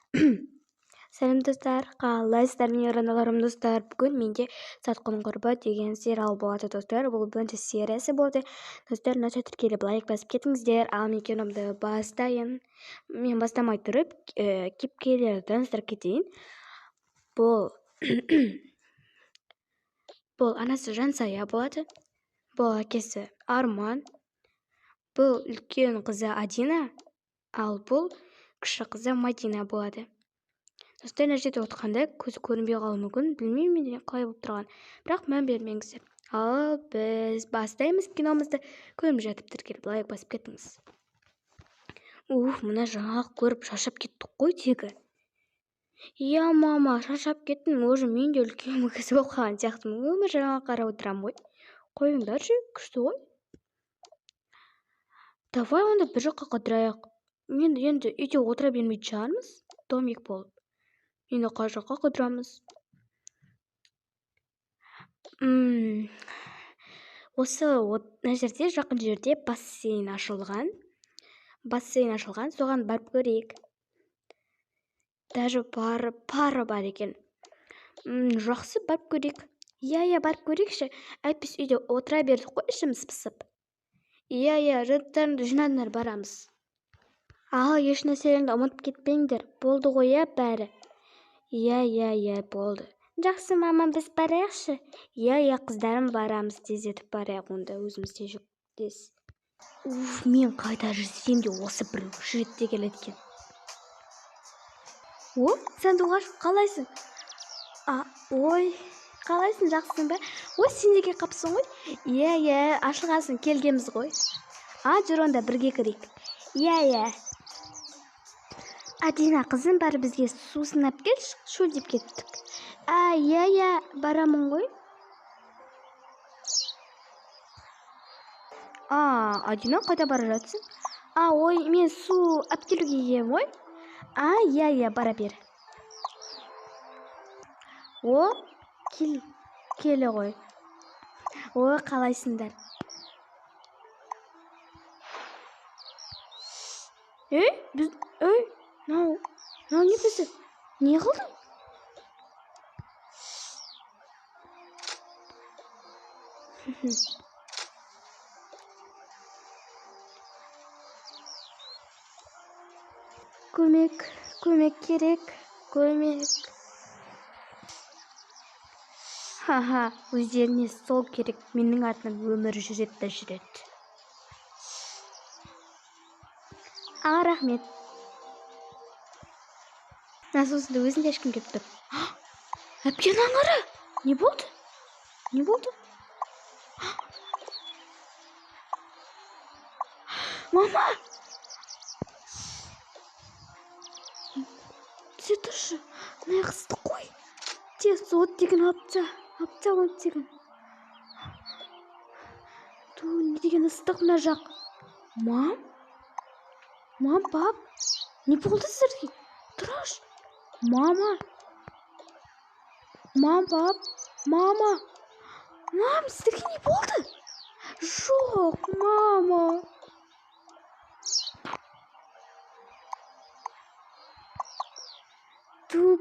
Сәлем достар, қалайсыздар? Менің ұрандаларым достар. Бүгін менде Сатқын құрбы деген сериал болады достар. Бұл бірінші сериясы болды. Достар, начать тіркеліп лайк басып кетіңіздер. Ал мен киномды бастайын. Мен бастамай тұрып, кейіпкерлерді таныстырып кетейін. Бұл анасы Жансая болады. Бұл әкесі Арман. Бұл үлкен қызы Адина. Ал бұл кіші қызы Мадина болады. Достар, мына жерде отқанда көзі көрінбей қалуы мүмкін, білмеймін мен қалай болып тұрған, бірақ мән бермеңіздер. Ал біз бастаймыз киномызды. Көріп жатып тіркеліп лайк басып кетіңіз. Мына жаңалық көріп шаршап кеттік қой тегі. Иә мама, шаршап кеттім, уже мен де үлкен кісі болып қалған сияқтымын. Өмір жаңалық қарап отырамын ғой. Қойыңдаршы, күшті ғой. Давай онда бір жаққа қыдырайық. Мен енді үйде отыра бермейтін шығармыз, домик болып. Енді қай жаққа қыдырамыз? Осы мына жерде жақын жерде бассейн ашылған. Соған барып көрейік. Даже пары бар екен. Жақсы, барып көрейік. Иә, барып көрейікші. Әйтпесе үйде отыра бердік қой, ішіміз пысып. Иә, жаттарыңды жинадыңдар, барамыз. Ал еш нәрселеріңді ұмытып кетпеңдер. Болды ғой, бәрі. Иә, болды. Жақсы, мамам, біз барайықшы. Иә, қыздарым, барамыз, тездетіп барайық, онда өзіміз де жүктес. Мен қайда жүрсем де осы бір жүретте келеді екен. Сандуғаш, қалайсың? Ой, қалайсың, жақсың ба? Сен неге қапсың ғой? Иә, ашылғасын, келгеміз ғой. Жүр онда бірге кірейік. Иә. Адина қызым, бәрі бізге су сынап келші, шөлдеп кеттік. Иә, барамын ғой. Адина, қайда бара жатсың? Ой, мен су әпкелуге ем ғой. Иә, бара бер. Келі ғой. Қалайсыңдар? Не бізді? Не қылдың? Көмек керек, көмек. Өздеріне сол керек, менің артынан өмір жүреді. Рахмет. Насосында өзінде ешкім кеп тұр. Әпкен аңыры! Не болды? Мама! Тез тұршы, наяқ ыстық қой. Тез оттегін алып та оттегін. Не деген ыстық мына жақ. Мам, пап, не болды сіздерге? Тұраш. Мама, пап, мама, сіздерге не болды? Жоқ, мама.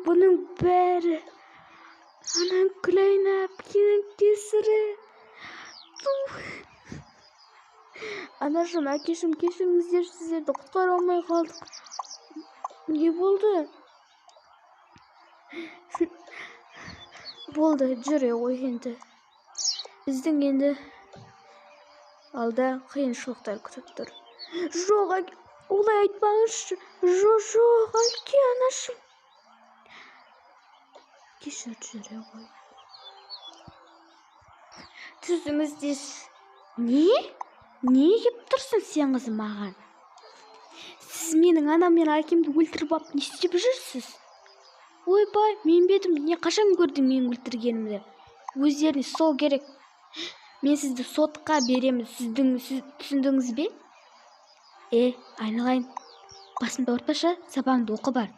Бұның бәрі анан Күлайна әпкенің кесірі. Анашым, әкешім, кешіріңіздер, сіздерді құтқара алмай қалдық. Не болды? Болды, жүре ғой енді. Біздің енді алда қиыншылықтар күтіп тұр. Жоқ, олай айтпаңызшы. Жоқ, әке, анашым. Кешір, жүре ғой. Түзіңіздес. Не еп тұрсың сен қызым маған? Сіз менің анам мен әкемді өлтіріп алып, не істеп жүрсіз? Ойбай, мен бедім, не қашан көрдің мен өлтіргенімді? Өздеріне сол керек. Мен сізді сотқа беремін, түсіндіңіз бе? Айналайын, басымды орташа, сабағыңды оқы бар.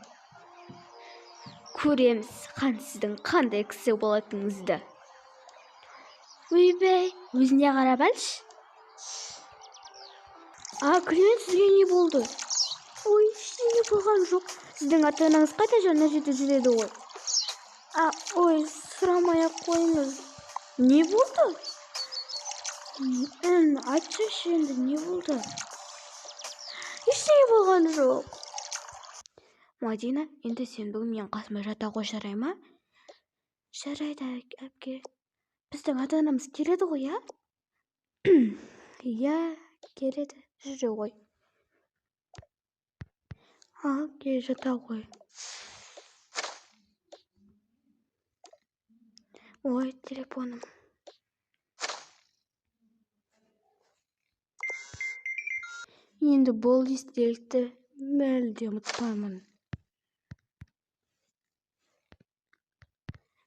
Көреміз, сіздің қандай кісі болатыныңызды. Ойбай, өзіне қарап әлші. Күлмен сізге не болды? Ой, Ештеңе болған жоқ. Сіздің ата-анаңыз қайда жаңа жерде жүреді ғой. Ой, сұрамай-ақ қойыңыз. Не болды? Айтсайшы енді, не болды? Ештеңе болған жоқ. Мадина, енді сен бүгін менің қасыма жата ғой, жарай ма? Жарайды, әпке. Біздің ата-анамыз келеді ғой, иә? Иә, келеді, жүре ғой. Кел, жата ғой. Ой, телефоным. Енді бұл естелікті мүлде ұмытпаймын.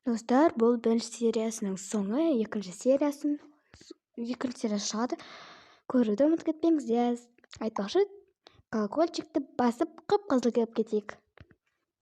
Достар, бұл бірінші сериясының соңы, екінші сериясы шығады. Көруді ұмытып кетпеңіздер. Айтпақшы, колокольчикті басып қып-қызыл келіп кетейік.